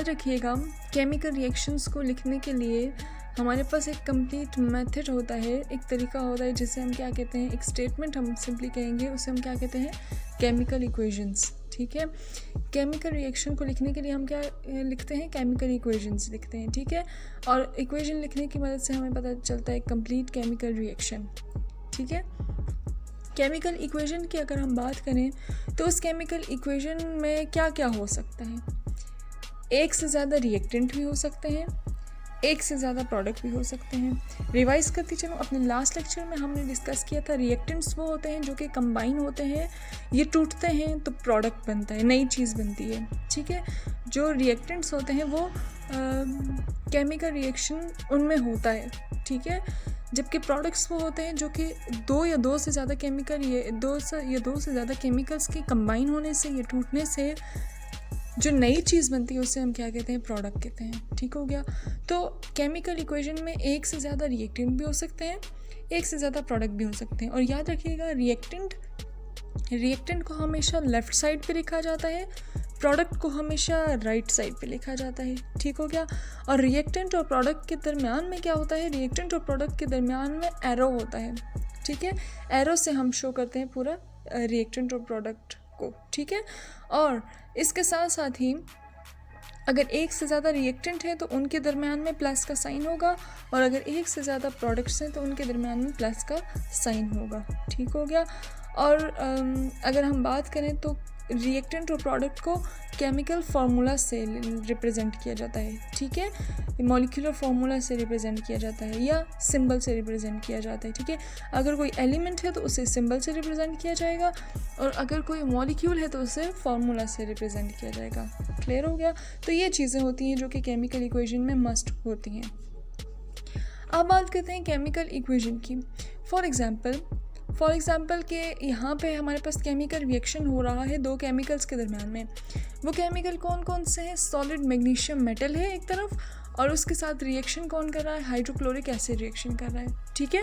याद रखिएगा, chemical reactions को लिखने के लिए हमारे पास एक कंप्लीट मेथड होता है, एक तरीका होता है जिसे हम क्या कहते हैं, एक स्टेटमेंट हम सिंपली कहेंगे, उसे हम क्या कहते हैं, केमिकल इक्वेशंस। ठीक है, केमिकल रिएक्शन को लिखने के लिए हम क्या लिखते हैं, केमिकल इक्वेशंस लिखते हैं। ठीक है, और इक्वेशन लिखने की मदद से हमें पता चलता है कंप्लीट केमिकल रिएक्शन। ठीक है, केमिकल इक्वेशन की अगर हम बात करें तो उस केमिकल इक्वेशन में क्या क्या हो सकता है, एक से ज़्यादा रिएक्टेंट भी हो सकते हैं, एक से ज़्यादा प्रोडक्ट भी हो सकते हैं। रिवाइज करती चलो, अपने लास्ट लेक्चर में हमने डिस्कस किया था रिएक्टेंट्स वो होते हैं जो कि कंबाइन होते हैं, ये टूटते हैं तो प्रोडक्ट बनता है, नई चीज़ बनती है। ठीक है, जो रिएक्टेंट्स होते हैं वो केमिकल रिएक्शन उनमें होता है। ठीक है, जबकि प्रोडक्ट्स वो होते हैं जो कि दो या दो से ज़्यादा केमिकल्स के कंबाइन होने से या टूटने से जो नई चीज़ बनती है उसे हम क्या कहते हैं, प्रोडक्ट कहते हैं। ठीक हो गया, तो केमिकल इक्वेशन में एक से ज़्यादा रिएक्टेंट भी हो सकते हैं, एक से ज़्यादा प्रोडक्ट भी हो सकते हैं। और याद रखिएगा, रिएक्टेंट को हमेशा लेफ़्ट साइड पे लिखा जाता है, प्रोडक्ट को हमेशा राइट साइड पे लिखा जाता है। ठीक हो गया, और रिएक्टेंट और प्रोडक्ट के दरमियान में क्या होता है, रिएक्टेंट और प्रोडक्ट के दरमियान में एरो होता है। ठीक है, एरो से हम शो करते हैं पूरा रिएक्टेंट और प्रोडक्ट को। ठीक है, और इसके साथ साथ ही अगर एक से ज़्यादा रिएक्टेंट है तो उनके दरमियान में प्लस का साइन होगा, और अगर एक से ज़्यादा प्रोडक्ट्स हैं तो उनके दरमियान में प्लस का साइन होगा। ठीक हो गया, और अगर हम बात करें तो रिएक्टेंट और प्रोडक्ट को केमिकल फार्मूला से रिप्रेजेंट किया जाता है। ठीक है, मॉलिक्यूलर फार्मूला से रिप्रेजेंट किया जाता है या सिंबल से रिप्रेजेंट किया जाता है। ठीक है, अगर कोई एलिमेंट है तो उसे सिंबल से रिप्रेजेंट किया जाएगा, और अगर कोई मॉलिक्यूल है तो उसे फार्मूला से रिप्रेजेंट किया जाएगा। क्लियर हो गया, तो ये चीज़ें होती हैं जो कि केमिकल इक्वेशन में मस्ट होती हैं। अब बात करते हैं केमिकल इक्वेशन की। फॉर एग्ज़ाम्पल के यहाँ पे हमारे पास केमिकल रिएक्शन हो रहा है दो केमिकल्स के दरमियान में। वो केमिकल कौन कौन से हैं, सॉलिड मैग्नीशियम मेटल है एक तरफ, और उसके साथ रिएक्शन कौन कर रहा है, हाइड्रोक्लोरिक एसिड रिएक्शन कर रहा है। ठीक है,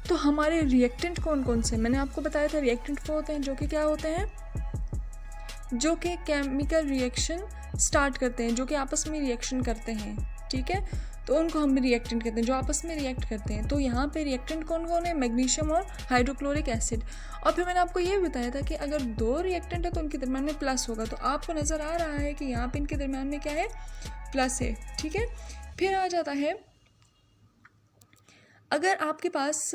तो हमारे रिएक्टेंट कौन कौन से, मैंने आपको बताया था रिएक्टेंट वो होते हैं जो कि क्या होते हैं, जो कि केमिकल रिएक्शन स्टार्ट करते हैं, जो कि आपस में रिएक्शन करते हैं। ठीक है, तो उनको हम रिएक्टेंट कहते हैं, जो आपस में रिएक्ट करते हैं। तो यहाँ पे रिएक्टेंट कौन कौन है, मैग्नीशियम और हाइड्रोक्लोरिक एसिड। और फिर मैंने आपको ये बताया था कि अगर दो रिएक्टेंट है तो उनके दरम्यान में प्लस होगा, तो आपको नज़र आ रहा है कि यहाँ पे इनके दरम्यान में क्या है, प्लस है। ठीक है, फिर आ जाता है, अगर आपके पास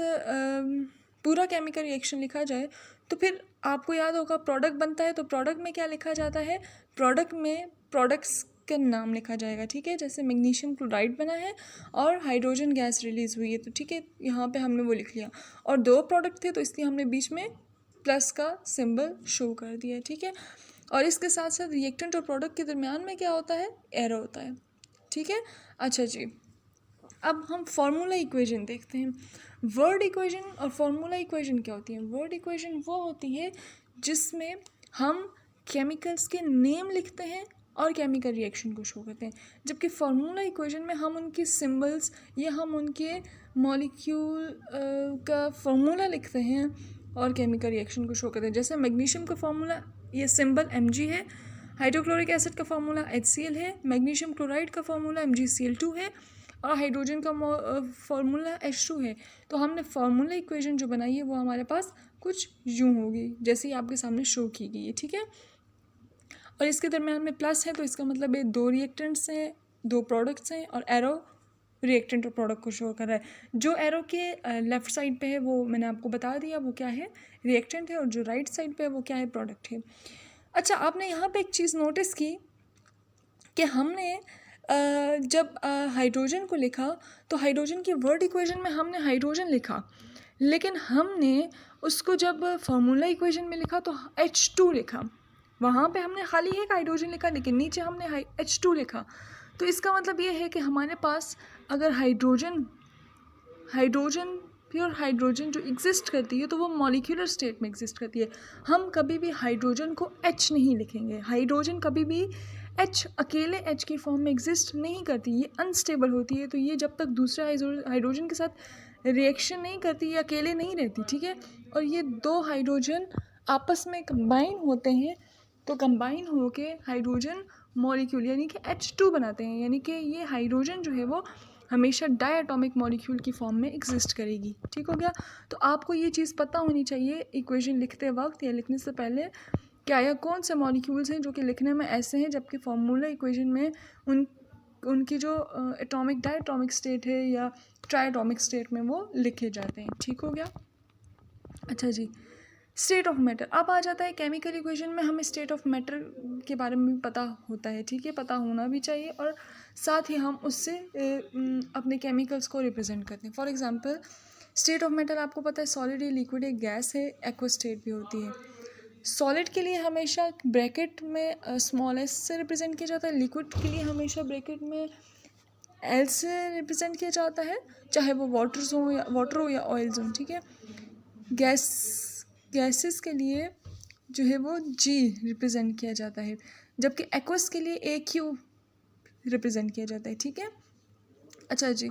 पूरा केमिकल रिएक्शन लिखा जाए तो फिर आपको याद होगा प्रोडक्ट बनता है, तो प्रोडक्ट में क्या लिखा जाता है, प्रोडक्ट में प्रोडक्ट्स का नाम लिखा जाएगा। ठीक है, जैसे मैग्नीशियम क्लोराइड बना है और हाइड्रोजन गैस रिलीज़ हुई है, तो ठीक है, यहाँ पे हमने वो लिख लिया, और दो प्रोडक्ट थे तो इसलिए हमने बीच में प्लस का सिंबल शो कर दिया। ठीक है, और इसके साथ साथ रिएक्टेंट और प्रोडक्ट के दरमियान में क्या होता है, एरो होता है। ठीक है, अच्छा जी, अब हम फार्मूला इक्वेशन देखते हैं। वर्ड इक्वेशन और फार्मूला इक्वेशन क्या होती है। वर्ड इक्वेशन वो होती है जिसमें हम केमिकल्स के नेम लिखते हैं और केमिकल रिएक्शन को शो करते हैं, जबकि फार्मूला इक्वेशन में हम उनके सिंबल्स या हम उनके मॉलिक्यूल का फार्मूला लिखते हैं और केमिकल रिएक्शन को शो करते हैं। जैसे मैग्नीशियम का फार्मूला, ये सिंबल Mg है, हाइड्रोक्लोरिक एसिड का फार्मूला HCl है, मैग्नीशियम क्लोराइड का फार्मूला MgCl2 है, और हाइड्रोजन का फार्मूला H2 है। तो हमने फार्मूला इक्वेशन जो बनाई है वो हमारे पास कुछ यूँ होगी जैसे ही आपके सामने शो की गई है। ठीक है, और इसके दरमियान में प्लस है तो इसका मतलब है दो रिएक्टेंट्स हैं, दो प्रोडक्ट्स हैं, और एरो रिएक्टेंट और प्रोडक्ट को शो कर रहा है। जो एरो के लेफ़्ट साइड पे है वो मैंने आपको बता दिया वो क्या है, रिएक्टेंट है, और जो राइट साइड पे है वो क्या है, प्रोडक्ट है। अच्छा, आपने यहाँ पे एक चीज़ नोटिस की कि हमने जब हाइड्रोजन को लिखा तो हाइड्रोजन की वर्ड इक्वेशन में हमने हाइड्रोजन लिखा, लेकिन हमने उसको जब फार्मूला इक्वेशन में लिखा तो H2 लिखा। वहाँ पे हमने खाली एक हाइड्रोजन लिखा लेकिन नीचे हमने H2 लिखा। तो इसका मतलब ये है कि हमारे पास अगर हाइड्रोजन प्योर हाइड्रोजन जो एग्जिस्ट करती है तो वो मॉलिक्यूलर स्टेट में एग्जिस्ट करती है। हम कभी भी हाइड्रोजन को H नहीं लिखेंगे, हाइड्रोजन कभी भी H अकेले H की फॉर्म में एग्जिस्ट नहीं करती, ये अनस्टेबल होती है। तो ये जब तक दूसरे हाइड्रोजन के साथ रिएक्शन नहीं करती, ये अकेले नहीं रहती। ठीक है, और ये दो हाइड्रोजन आपस में कंबाइन होते हैं तो कंबाइन होके हाइड्रोजन मॉलिक्यूल यानी कि H2 बनाते हैं, यानी कि ये हाइड्रोजन जो है वो हमेशा डायटोमिक मॉलिक्यूल की फॉर्म में एग्जिस्ट करेगी। ठीक हो गया। तो आपको ये चीज़ पता होनी चाहिए इक्वेशन लिखते वक्त या लिखने से पहले, क्या या कौन से मॉलिक्यूल्स हैं जो कि लिखने में ऐसे हैं जबकि फार्मूला इक्वेशन में उनकी जो एटॉमिक डायटोमिक स्टेट है या ट्राइटोमिक स्टेट में वो लिखे जाते हैं। ठीक हो गया। अच्छा जी, स्टेट ऑफ मैटर अब आ जाता है। केमिकल इक्वेशन में हमें स्टेट ऑफ मैटर के बारे में भी पता होता है, ठीक है, पता होना भी चाहिए, और साथ ही हम उससे अपने केमिकल्स को रिप्रेजेंट करते हैं। For example state of matter आपको पता है सॉलिड है, लिक्विड है, गैस है, एक्वस स्टेट भी होती है। सॉलिड के लिए हमेशा ब्रैकेट में स्मॉल एस से रिप्रेजेंट किया जाता है, लिक्विड के लिए हमेशा ब्रैकेट में एल से रिप्रेजेंट किया जाता है, चाहे वो वाटर हो या ऑयल्स हो। ठीक है। गैसेस के लिए जो है वो जी रिप्रेजेंट किया जाता है, जबकि एक्वस के लिए ए क्यू रिप्रेजेंट किया जाता है। ठीक है। अच्छा जी,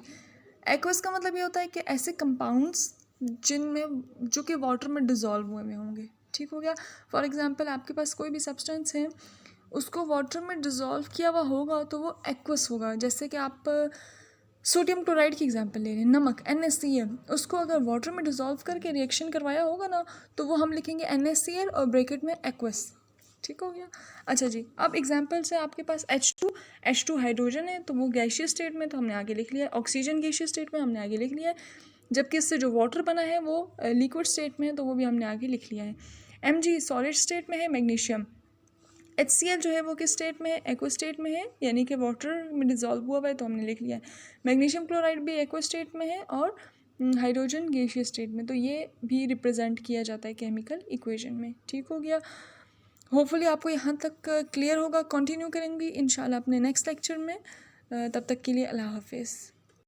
एक्वस का मतलब ये होता है कि ऐसे कंपाउंड्स जिनमें जो कि वाटर में डिज़ोल्व हुए में होंगे। ठीक हो गया। फॉर एग्जांपल आपके पास कोई भी सब्सटेंस है, उसको वाटर में डिज़ोल्व किया हुआ होगा तो वो एक्वस होगा। जैसे कि आप सोडियम क्लोराइड की एग्जांपल ले लें, नमक NaCl, उसको अगर वाटर में डिज़ोल्व करके रिएक्शन करवाया होगा ना तो वो हम लिखेंगे NaCl और ब्रैकेट में एक्वस। ठीक हो गया। अच्छा जी, अब एग्जांपल से आपके पास H2 हाइड्रोजन है तो वो गैशियस स्टेट में, तो हमने आगे लिख लिया है। ऑक्सीजन गैशियस स्टेट में हमने आगे लिख लिया है, जबकि इससे जो वाटर बना है वो लिक्विड स्टेट में है तो वो भी हमने आगे लिख लिया है। Mg सॉलिड स्टेट में है। मैग्नीशियम HCl जो है वो किस स्टेट में है, एक्वा स्टेट में है, यानी कि वाटर में डिज़ोल्व हुआ हुआ है तो हमने लिख लिया है। मैग्नीशियम क्लोराइड भी एक्वा स्टेट में है और हाइड्रोजन गैसियस स्टेट में, तो ये भी रिप्रेजेंट किया जाता है केमिकल इक्वेशन में। ठीक हो गया। होपफुली आपको यहाँ तक क्लियर होगा। कंटिन्यू करेंगे इंशाल्लाह अपने नेक्स्ट लेक्चर में। तब तक के लिए अल्लाह हाफिज़।